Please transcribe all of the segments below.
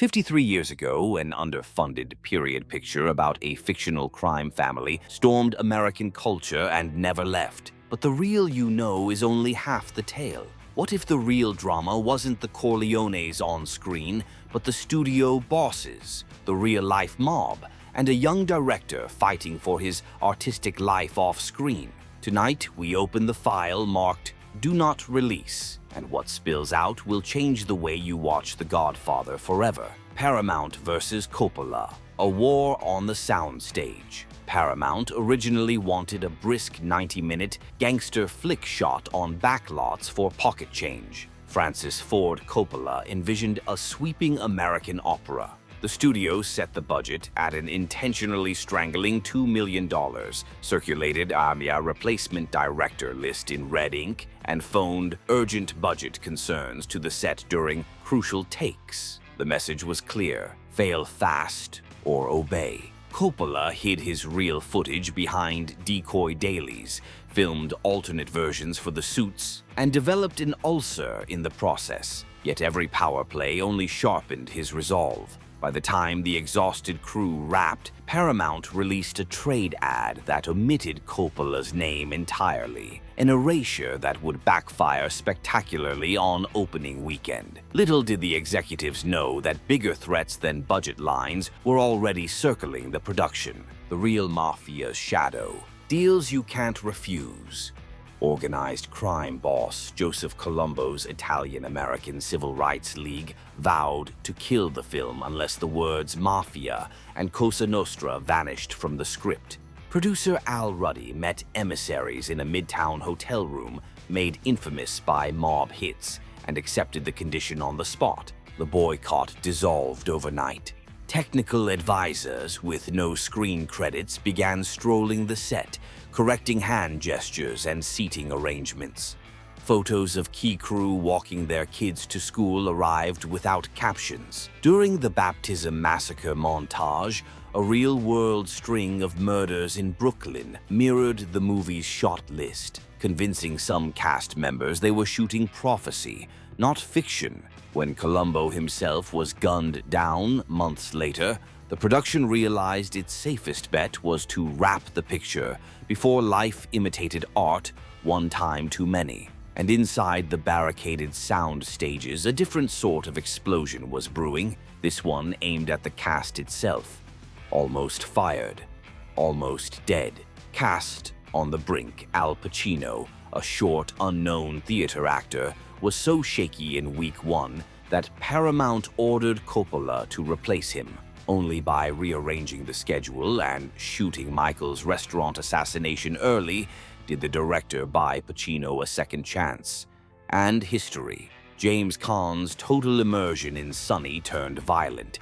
53 years ago, an underfunded period picture about a fictional crime family stormed American culture and never left. But the real is only half the tale. What if the real drama wasn't the Corleones on screen, but the studio bosses, the real-life mob, and a young director fighting for his artistic life off-screen? Tonight, we open the file marked "Do Not Release," and what spills out will change the way you watch The Godfather forever. Paramount versus Coppola, a war on the soundstage. Paramount originally wanted a brisk 90-minute gangster flick shot on backlots for pocket change. Francis Ford Coppola envisioned a sweeping American opera. The studio set the budget at an intentionally strangling $2 million, circulated a replacement director list in red ink, and phoned urgent budget concerns to the set during crucial takes. The message was clear: fail fast or obey. Coppola hid his real footage behind decoy dailies, filmed alternate versions for the suits, and developed an ulcer in the process. Yet every power play only sharpened his resolve. By the time the exhausted crew wrapped, Paramount released a trade ad that omitted Coppola's name entirely, an erasure that would backfire spectacularly on opening weekend. Little did the executives know that bigger threats than budget lines were already circling the production. The real mafia's shadow. Deals you can't refuse. Organized crime boss Joseph Colombo's Italian-American Civil Rights League vowed to kill the film unless the words Mafia and Cosa Nostra vanished from the script. Producer Al Ruddy met emissaries in a Midtown hotel room made infamous by mob hits and accepted the condition on the spot. The boycott dissolved overnight. Technical advisors with no screen credits began strolling the set, correcting hand gestures and seating arrangements. Photos of key crew walking their kids to school arrived without captions. During the baptism massacre montage, a real-world string of murders in Brooklyn mirrored the movie's shot list, convincing some cast members they were shooting prophecy, not fiction. When Colombo himself was gunned down months later, the production realized its safest bet was to wrap the picture before life imitated art one time too many. And inside the barricaded sound stages, a different sort of explosion was brewing, this one aimed at the cast itself. Almost fired, almost dead. Cast on the brink, Al Pacino, a short, unknown theater actor, was so shaky in week one that Paramount ordered Coppola to replace him. Only by rearranging the schedule and shooting Michael's restaurant assassination early did the director buy Pacino a second chance. And history. James Caan's total immersion in Sonny turned violent.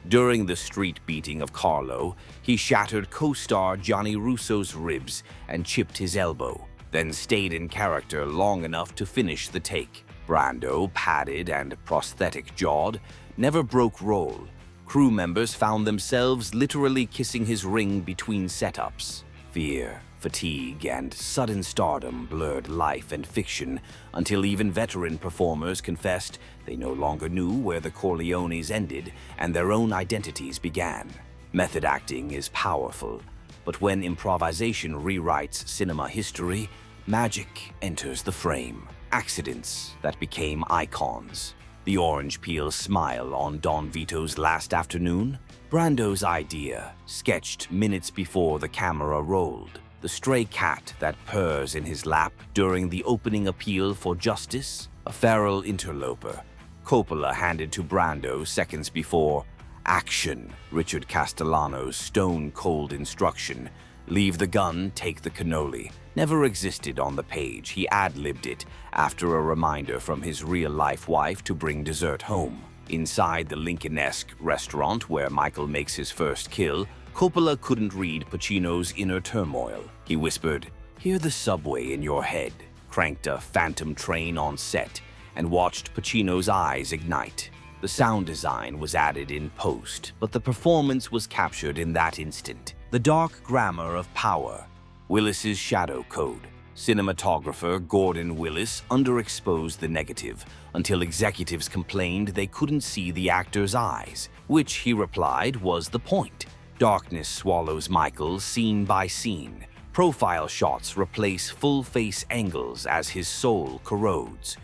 During the street beating of Carlo, he shattered co-star Johnny Russo's ribs and chipped his elbow, then stayed in character long enough to finish the take. Brando, padded and prosthetic-jawed, never broke role. Crew members found themselves literally kissing his ring between setups. Fear, fatigue, and sudden stardom blurred life and fiction until even veteran performers confessed they no longer knew where the Corleones ended and their own identities began. Method acting is powerful, but when improvisation rewrites cinema history, magic enters the frame. Accidents that became icons. The orange peel smile on Don Vito's Last Afternoon? Brando's idea, sketched minutes before the camera rolled. The stray cat that purrs in his lap during the opening appeal for justice? A feral interloper. Coppola handed to Brando seconds before. Action, Richard Castellano's stone-cold instruction. Leave the gun, take the cannoli. Never existed on the page. He ad-libbed it after a reminder from his real-life wife to bring dessert home. Inside the Lincoln-esque restaurant where Michael makes his first kill, Coppola couldn't read Pacino's inner turmoil. He whispered, "Hear the subway in your head," cranked a phantom train on set, and watched Pacino's eyes ignite. The sound design was added in post, but the performance was captured in that instant. The dark grammar of power. Willis's shadow code. Cinematographer Gordon Willis underexposed the negative until executives complained they couldn't see the actor's eyes, which he replied was the point. Darkness swallows Michael scene by scene. Profile shots replace full-face angles as his soul corrodes.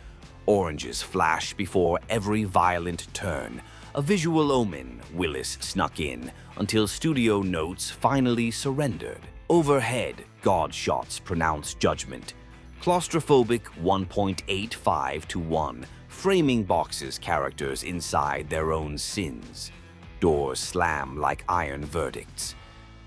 Oranges flash before every violent turn. A visual omen, Willis snuck in, until studio notes finally surrendered. Overhead, God shots pronounce judgment. Claustrophobic 1.85 to 1, framing boxes characters inside their own sins. Doors slam like iron verdicts.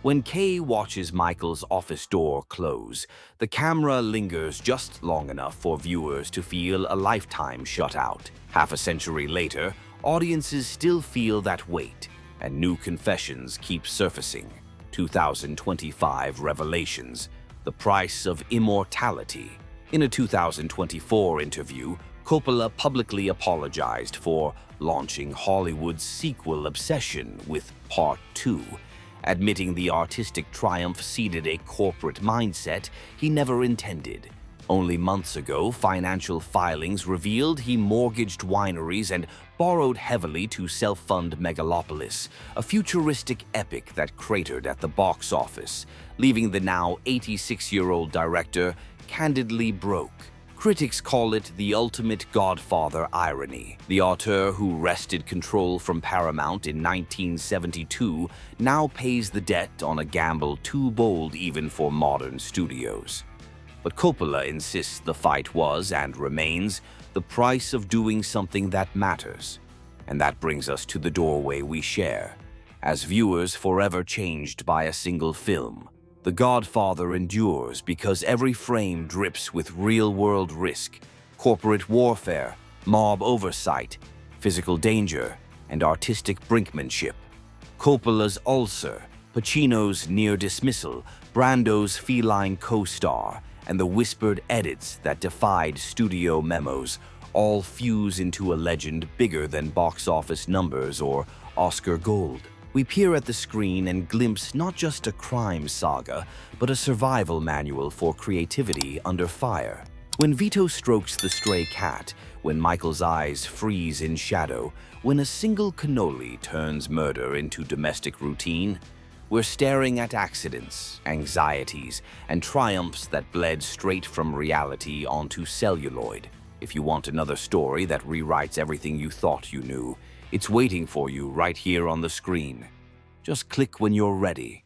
When Kay watches Michael's office door close, the camera lingers just long enough for viewers to feel a lifetime shut out. Half a century later, audiences still feel that weight, and new confessions keep surfacing. 2025 revelations, the price of immortality. In a 2024 interview, Coppola publicly apologized for launching Hollywood's sequel obsession with Part 2, admitting the artistic triumph seeded a corporate mindset he never intended. Only months ago, financial filings revealed he mortgaged wineries and borrowed heavily to self-fund Megalopolis, a futuristic epic that cratered at the box office, leaving the now 86-year-old director candidly broke. Critics call it the ultimate Godfather irony. The auteur who wrested control from Paramount in 1972 now pays the debt on a gamble too bold even for modern studios. But Coppola insists the fight was, and remains, the price of doing something that matters. And that brings us to the doorway we share, as viewers forever changed by a single film. The Godfather endures because every frame drips with real-world risk, corporate warfare, mob oversight, physical danger, and artistic brinkmanship. Coppola's ulcer, Pacino's near dismissal, Brando's feline co-star, and the whispered edits that defied studio memos all fuse into a legend bigger than box office numbers or Oscar gold. We peer at the screen and glimpse not just a crime saga, but a survival manual for creativity under fire. When Vito strokes the stray cat, when Michael's eyes freeze in shadow, when a single cannoli turns murder into domestic routine, we're staring at accidents, anxieties, and triumphs that bled straight from reality onto celluloid. If you want another story that rewrites everything you thought you knew, it's waiting for you right here on the screen. Just click when you're ready.